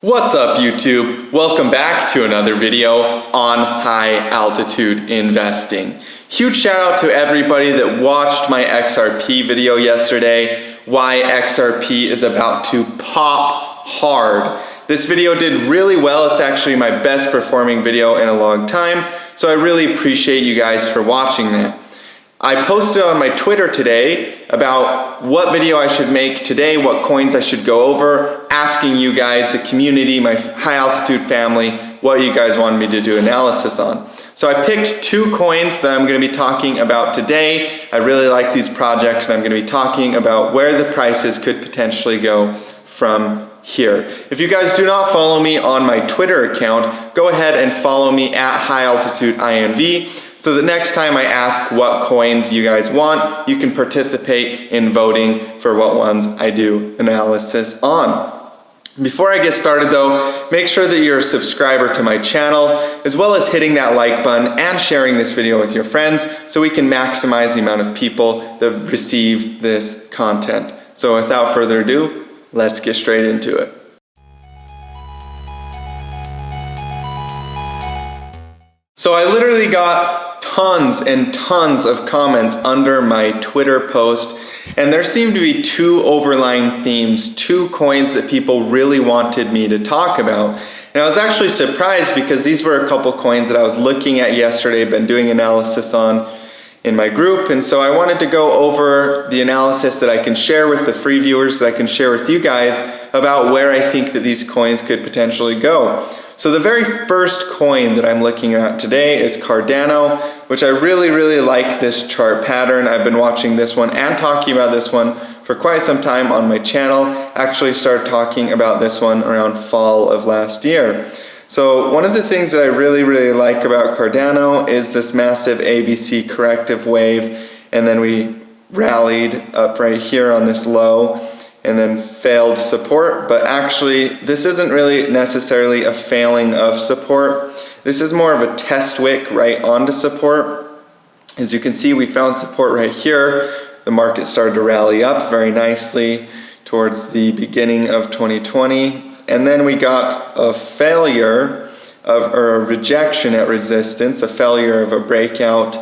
What's up YouTube? Welcome back to another video on high altitude investing. Huge shout out to everybody that watched my XRP video yesterday, why XRP is about to pop hard. This video did really well. It's actually my best performing video in a long time, so I really appreciate you guys for watching that. I posted on my Twitter today about what video I should make today, what coins I should go over, asking you guys, the community, my high altitude family, what you guys wanted me to do analysis on. So I picked two coins that I'm going to be talking about today. I really like these projects and I'm going to be talking about where the prices could potentially go from here. If you guys do not follow me on my Twitter account, go ahead and follow me at high altitude INV. So the next time I ask what coins you guys want, you can participate in voting for what ones I do analysis on. Before I get started though, make sure that you're a subscriber to my channel, as well as hitting that like button and sharing this video with your friends so we can maximize the amount of people that receive this content. So without further ado, let's get straight into it. So I literally got tons and tons of comments under my Twitter post, and there seemed to be two overlying themes, two coins that people really wanted me to talk about. And I was actually surprised because these were a couple coins that I was looking at yesterday, been doing analysis on in my group, and so I wanted to go over the analysis that I can share with the free viewers, that I can share with you guys about where I think that these coins could potentially go. So the very first coin that I'm looking at today is Cardano, which I really like this chart pattern. I've been watching this one and talking about this one for quite some time on my channel. Actually started talking about this one around fall of last year. So one of the things that I really like about Cardano is this massive ABC corrective wave, and then we rallied up right here on this low and then failed support, but actually this isn't really necessarily a failing of support. This is more of a test wick right onto support. As you can see, we found support right here. The market started to rally up very nicely towards the beginning of 2020, and then we got a failure of, or a rejection at resistance, a failure of a breakout,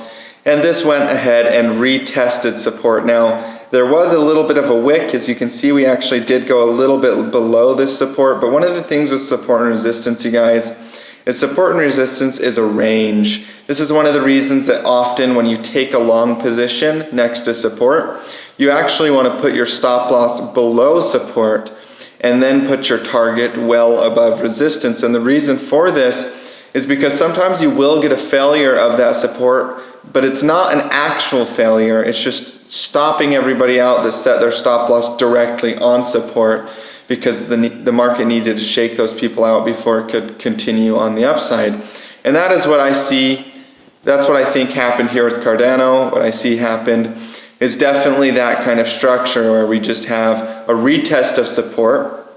and this went ahead and retested support. Now, there was a little bit of a wick. As you can see, we actually did go a little bit below this support, but one of the things with support and resistance, you guys, is support and resistance is a range. This is one of the reasons that often when you take a long position next to support, you actually want to put your stop loss below support and then put your target well above resistance. And the reason for this is because sometimes you will get a failure of that support, but it's not an actual failure. It's just stopping everybody out that set their stop loss directly on support because the market needed to shake those people out before it could continue on the upside. And that is what I see. That's what I think happened here with Cardano. What I see happened is definitely that kind of structure where we just have a retest of support.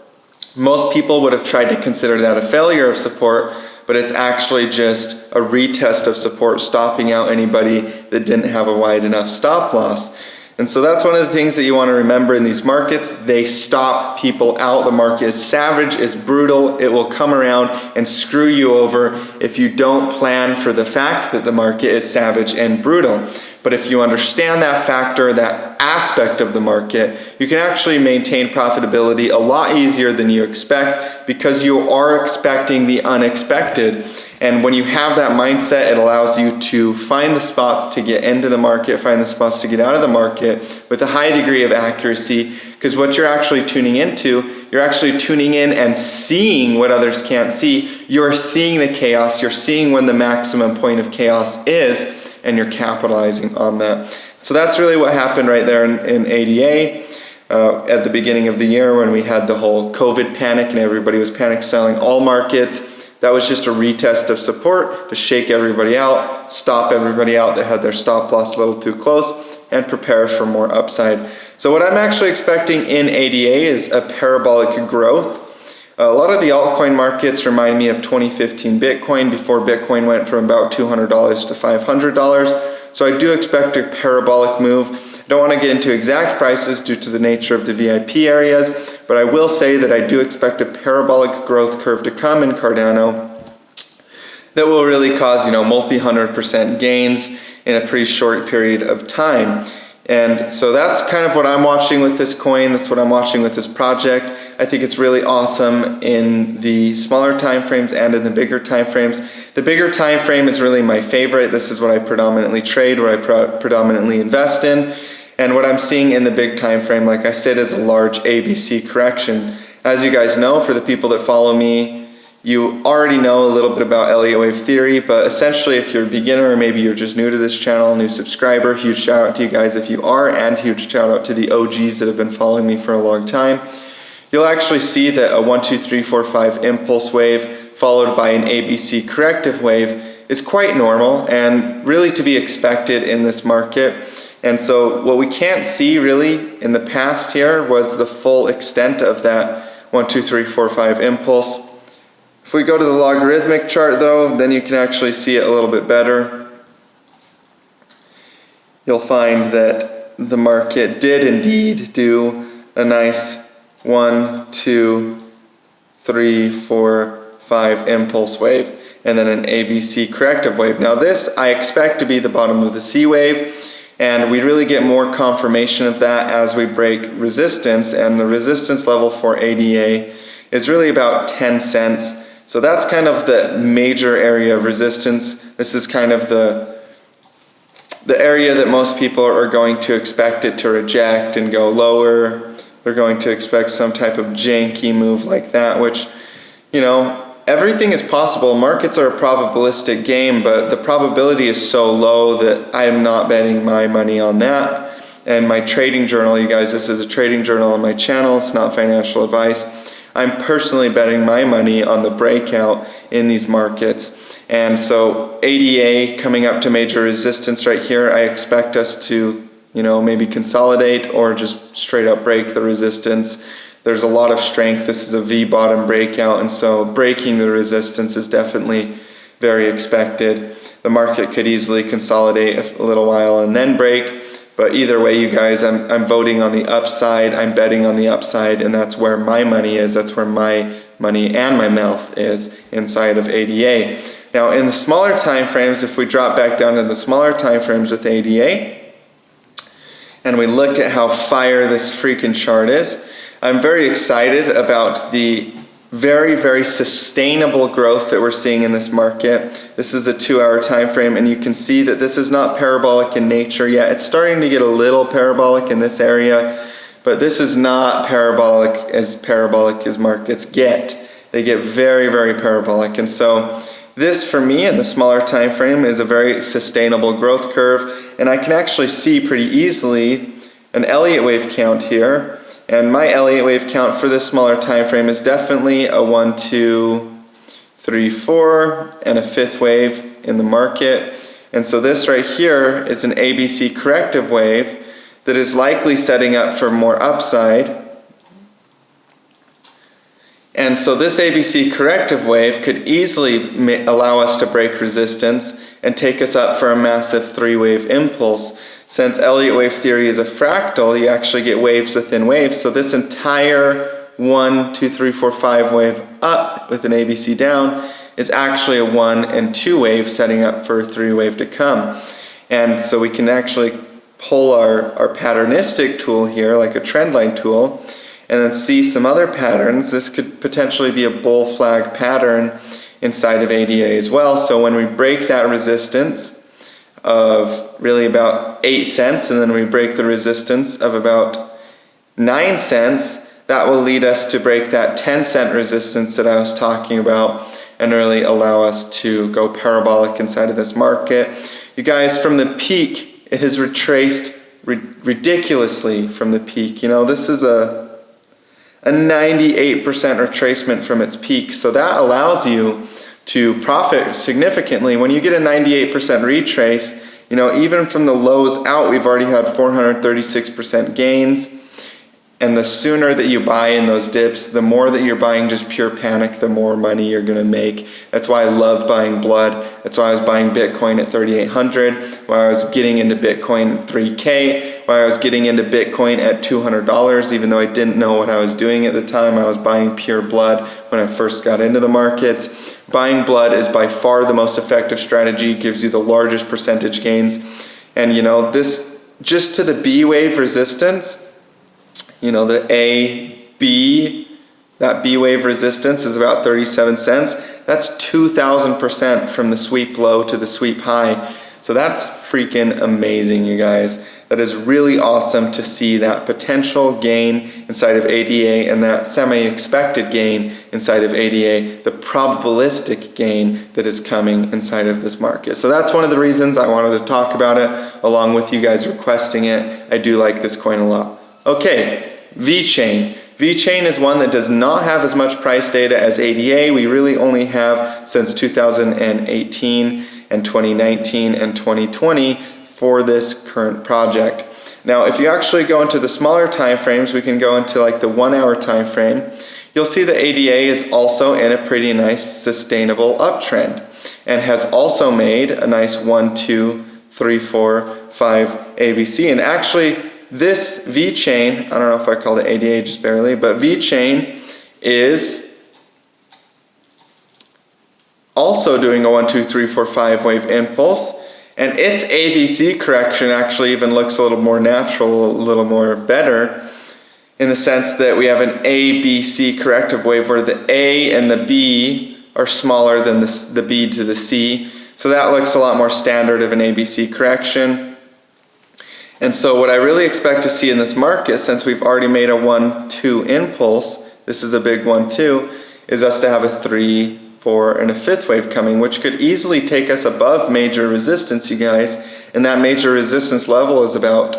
Most people would have tried to consider that a failure of support, but it's actually just a retest of support, stopping out anybody that didn't have a wide enough stop loss. And so that's one of the things that you want to remember in these markets. They stop people out. The market is savage, is brutal. It will come around and screw you over if you don't plan for the fact that the market is savage and brutal. But if you understand that factor, that aspect of the market, you can actually maintain profitability a lot easier than you expect because you are expecting the unexpected. And when you have that mindset, it allows you to find the spots to get into the market, find the spots to get out of the market with a high degree of accuracy, because what you're actually tuning into, you're actually tuning in and seeing what others can't see. You're seeing the chaos, you're seeing when the maximum point of chaos is, and you're capitalizing on that. So that's really what happened right there in ADA at the beginning of the year when we had the whole COVID panic and everybody was panic selling all markets. That was just a retest of support to shake everybody out, stop everybody out that had their stop loss a little too close, and prepare for more upside. So what I'm actually expecting in ADA is a parabolic growth. A lot of the altcoin markets remind me of 2015 Bitcoin, before Bitcoin went from about $200 to $500. So I do expect a parabolic move. Don't want to get into exact prices due to the nature of the VIP areas, but I will say that I do expect a parabolic growth curve to come in Cardano that will really cause, multi-100% gains in a pretty short period of time. And so that's kind of what I'm watching with this coin. That's what I'm watching with this project. I think it's really awesome in the smaller time frames and in the bigger time frames. The bigger time frame is really my favorite. This is what I predominantly trade, what I predominantly invest in. And what I'm seeing in the big time frame, like I said, is a large ABC correction. As you guys know, for the people that follow me, you already know a little bit about Elliott wave theory, but essentially if you're a beginner or maybe you're just new to this channel, new subscriber, huge shout out to you guys if you are, and huge shout out to the OGs that have been following me for a long time. You'll actually see that a 1, 2, 3, 4, 5 impulse wave followed by an ABC corrective wave is quite normal and really to be expected in this market. And so what we can't see really in the past here was the full extent of that 1, 2, 3, 4, 5 impulse. If we go to the logarithmic chart though, then you can actually see it a little bit better. You'll find that the market did indeed do a nice 1, 2, 3, 4, 5 impulse wave and then an ABC corrective wave. Now this I expect to be the bottom of the C wave, and we really get more confirmation of that as we break resistance, and the resistance level for ADA is really about 10 cents. So that's kind of the major area of resistance. This is kind of the area that most people are going to expect it to reject and go lower. They're going to expect some type of janky move like that, which, everything is possible. Markets are a probabilistic game, but the probability is so low that I'm not betting my money on that. And my trading journal, you guys, this is a trading journal on my channel. It's not financial advice. I'm personally betting my money on the breakout in these markets. And so ADA coming up to major resistance right here, I expect us to, maybe consolidate or just straight up break the resistance. There's a lot of strength. This is a V bottom breakout, and so breaking the resistance is definitely very expected. The market could easily consolidate a little while and then break. But either way, you guys, I'm voting on the upside, I'm betting on the upside, and that's where my money is, that's where my money and my mouth is inside of ADA. Now in the smaller time frames, if we drop back down to the smaller time frames with ADA, and we look at how fire this freaking chart is, I'm very excited about the very, very sustainable growth that we're seeing in this market. This is a 2-hour time frame, and you can see that this is not parabolic in nature yet. It's starting to get a little parabolic in this area, but this is not parabolic as markets get. They get very, very parabolic. And so this, for me, in the smaller time frame, is a very sustainable growth curve, and I can actually see pretty easily an Elliott wave count here. And my Elliott wave count for this smaller time frame is definitely a 1, 2, 3, 4, and a 5th wave in the market. And so this right here is an ABC corrective wave that is likely setting up for more upside. And so this ABC corrective wave could easily allow us to break resistance and take us up for a massive 3-wave impulse. Since Elliott wave theory is a fractal, you actually get waves within waves. So this entire 1, 2, 3, 4, 5 wave up with an ABC down is actually a 1 and 2 wave setting up for a 3-wave to come. And so we can actually pull our patternistic tool here, like a trend line tool, and then see some other patterns. This could potentially be a bull flag pattern inside of ADA as well. So when we break that resistance of really about 8 cents, and then we break the resistance of about 9 cents, that will lead us to break that 10-cent resistance that I was talking about and really allow us to go parabolic inside of this market. You guys, from the peak, it has retraced ridiculously from the peak. This is a 98% retracement from its peak, so that allows you to profit significantly. When you get a 98% retrace, even from the lows out, we've already had 436% gains. And the sooner that you buy in those dips, the more that you're buying just pure panic, the more money you're gonna make. That's why I love buying blood. That's why I was buying Bitcoin at 3,800, why I was getting into Bitcoin at 3K, why I was getting into Bitcoin at $200, even though I didn't know what I was doing at the time. I was buying pure blood when I first got into the markets. Buying blood is by far the most effective strategy, gives you the largest percentage gains. And you know, this, just to the B wave resistance, you know, the that B wave resistance is about 37 cents. That's 2,000% from the sweep low to the sweep high. So that's freaking amazing, you guys. That is really awesome to see that potential gain inside of ADA and that semi-expected gain inside of ADA, the probabilistic gain that is coming inside of this market. So that's one of the reasons I wanted to talk about it, along with you guys requesting it. I do like this coin a lot. Okay, VeChain. VeChain is one that does not have as much price data as ADA. We really only have since 2018 and 2019 and 2020 for this current project. Now, if you actually go into the smaller time frames, we can go into like the 1 hour time frame. You'll see the ADA is also in a pretty nice sustainable uptrend and has also made a nice 1, 2, 3, 4, 5 ABC. And actually, this VeChain, I don't know if I called it ADA just barely, but VeChain is also doing a 1, 2, 3, 4, 5 wave impulse. And its ABC correction actually even looks a little more natural, a little more better, in the sense that we have an ABC corrective wave where the A and the B are smaller than the B to the C. So that looks a lot more standard of an ABC correction. And so what I really expect to see in this market, since we've already made a 1, 2 impulse, this is a big 1, 2, is us to have a 3, 4, and a 5th wave coming, which could easily take us above major resistance, you guys. And that major resistance level is about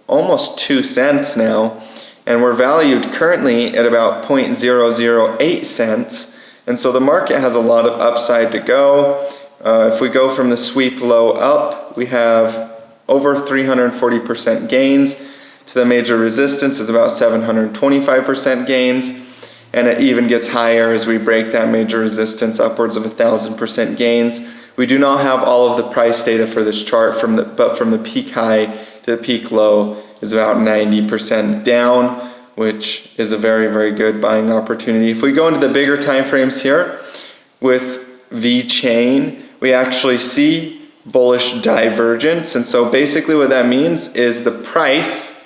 almost 2 cents now. And we're valued currently at about 0.008 cents. And so the market has a lot of upside to go. If we go from the sweep low up, we have over 340% gains. To the major resistance is about 725% gains. And it even gets higher as we break that major resistance, upwards of 1,000% gains. We do not have all of the price data for this chart, but from the peak high to the peak low is about 90% down, which is a very, very good buying opportunity. If we go into the bigger time frames here with VeChain, we actually see bullish divergence. And so basically what that means is the price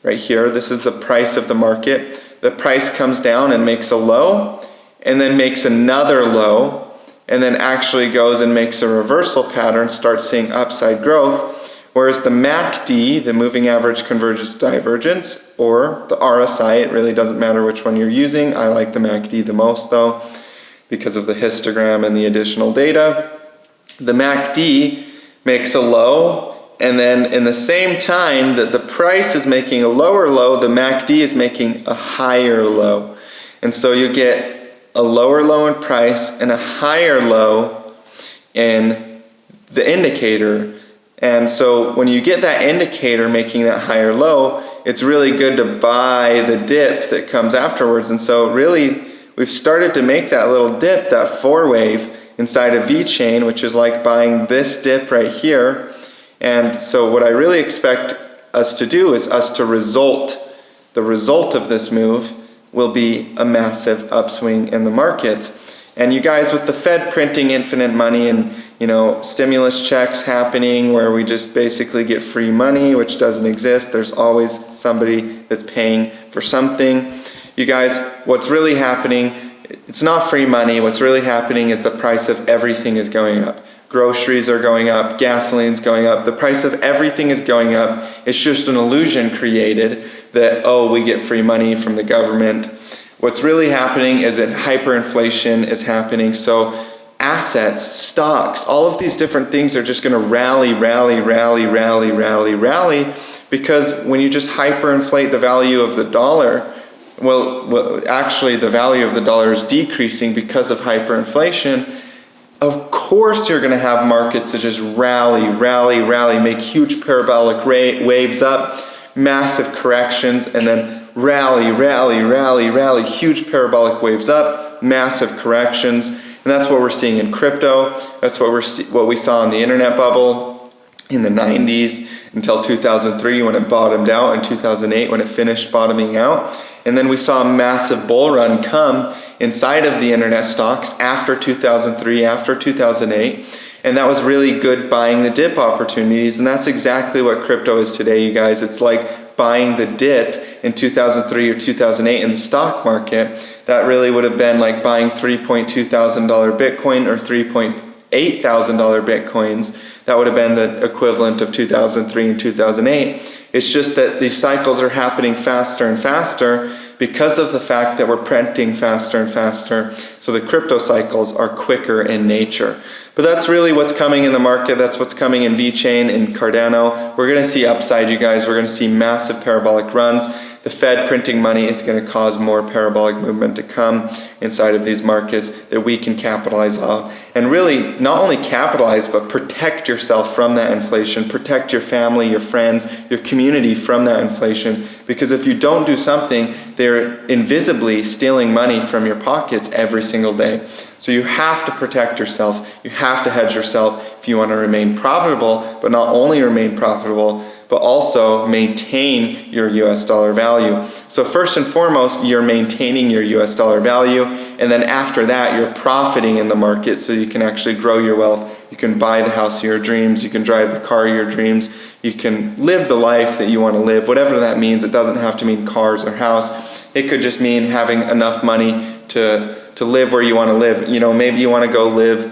right here, this is the price of the market. The price comes down and makes a low and then makes another low and then actually goes and makes a reversal pattern, starts seeing upside growth. Whereas the MACD, the moving average convergence divergence, or the RSI, it really doesn't matter which one you're using. I like the MACD the most though, because of the histogram and the additional data. The MACD makes a low, and then in the same time that the price is making a lower low, the MACD is making a higher low. And so you get a lower low in price and a higher low in the indicator. And so when you get that indicator making that higher low, it's really good to buy the dip that comes afterwards. And so really, we've started to make that little dip, that 4 wave, inside of VeChain, which is like buying this dip right here. And so what I really expect us to do is the result of this move will be a massive upswing in the market. And you guys, with the Fed printing infinite money and, you know, stimulus checks happening where we just basically get free money, which doesn't exist. There's always somebody that's paying for something. You guys, what's really happening, it's not free money. What's really happening is the price of everything is going up. Groceries are going up, gasoline's going up, the price of everything is going up. It's just an illusion created that, oh, we get free money from the government. What's really happening is that hyperinflation is happening. So assets, stocks, all of these different things are just going to rally, because when you just hyperinflate the value of the dollar, well, actually the value of the dollar is decreasing because of hyperinflation. Of course you're going to have markets that just rally, make huge parabolic waves up, massive corrections, and then rally, huge parabolic waves up, massive corrections. And that's what we're seeing in crypto. That's what we saw in the internet bubble. in the 90s until 2003 when it bottomed out, and 2008 when it finished bottoming out. And then we saw a massive bull run come inside of the internet stocks after 2003, after 2008. And that was really good buying the dip opportunities. And that's exactly what crypto is today, you guys. It's like buying the dip in 2003 or 2008 in the stock market. That really would have been like buying $3,200 Bitcoin or $3,800 Bitcoins. That would have been the equivalent of 2003 and 2008. It's just that these cycles are happening faster and faster because of the fact that we're printing faster and faster. So the crypto cycles are quicker in nature. But that's really what's coming in the market. That's what's coming in VeChain and Cardano. We're going to see upside, you guys. We're going to see massive parabolic runs. The Fed printing money is going to cause more parabolic movement to come inside of these markets that we can capitalize on. And really, not only capitalize, but protect yourself from that inflation. Protect your family, your friends, your community from that inflation. Because if you don't do something, they're invisibly stealing money from your pockets every single day. So you have to protect yourself. You have to hedge yourself if you want to remain profitable, but not only remain profitable, but also maintain your US dollar value. So first and foremost, you're maintaining your US dollar value, and then after that, you're profiting in the market so you can actually grow your wealth. You can buy the house of your dreams, you can drive the car of your dreams, you can live the life that you want to live, whatever that means. It doesn't have to mean cars or house. It could just mean having enough money to live where you want to live. You know, maybe you want to go live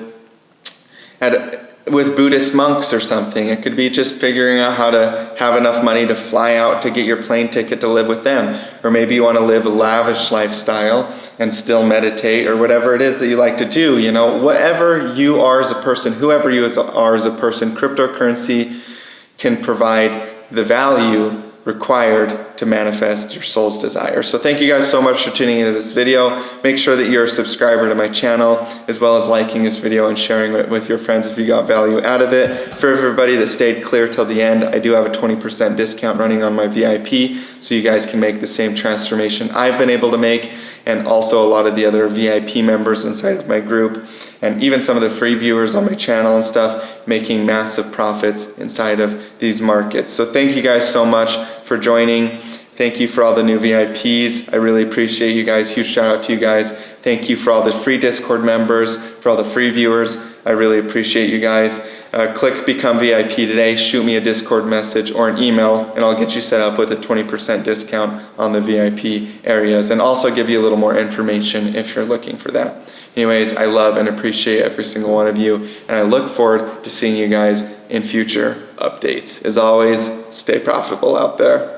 with Buddhist monks or something. It could be just figuring out how to have enough money to fly out to get your plane ticket to live with them. Or maybe you want to live a lavish lifestyle and still meditate, or whatever it is that you like to do. You know, whatever you are as a person, whoever you are as a person, cryptocurrency can provide the value required to manifest your soul's desire. So thank you guys so much for tuning into this video. Make sure that you're a subscriber to my channel, as well as liking this video and sharing it with your friends if you got value out of it. For everybody that stayed clear till the end, I do have a 20% discount running on my VIP, so you guys can make the same transformation I've been able to make, and also a lot of the other VIP members inside of my group, and even some of the free viewers on my channel and stuff, making massive profits inside of these markets. So thank you guys so much for joining. Thank you for all the new VIPs. I really appreciate you guys. Huge shout out to you guys. Thank you for all the free Discord members, for all the free viewers. I really appreciate you guys. Click Become VIP today, shoot me a Discord message or an email, and I'll get you set up with a 20% discount on the VIP areas, and also give you a little more information if you're looking for that. Anyways, I love and appreciate every single one of you, and I look forward to seeing you guys in future updates. As always, stay profitable out there.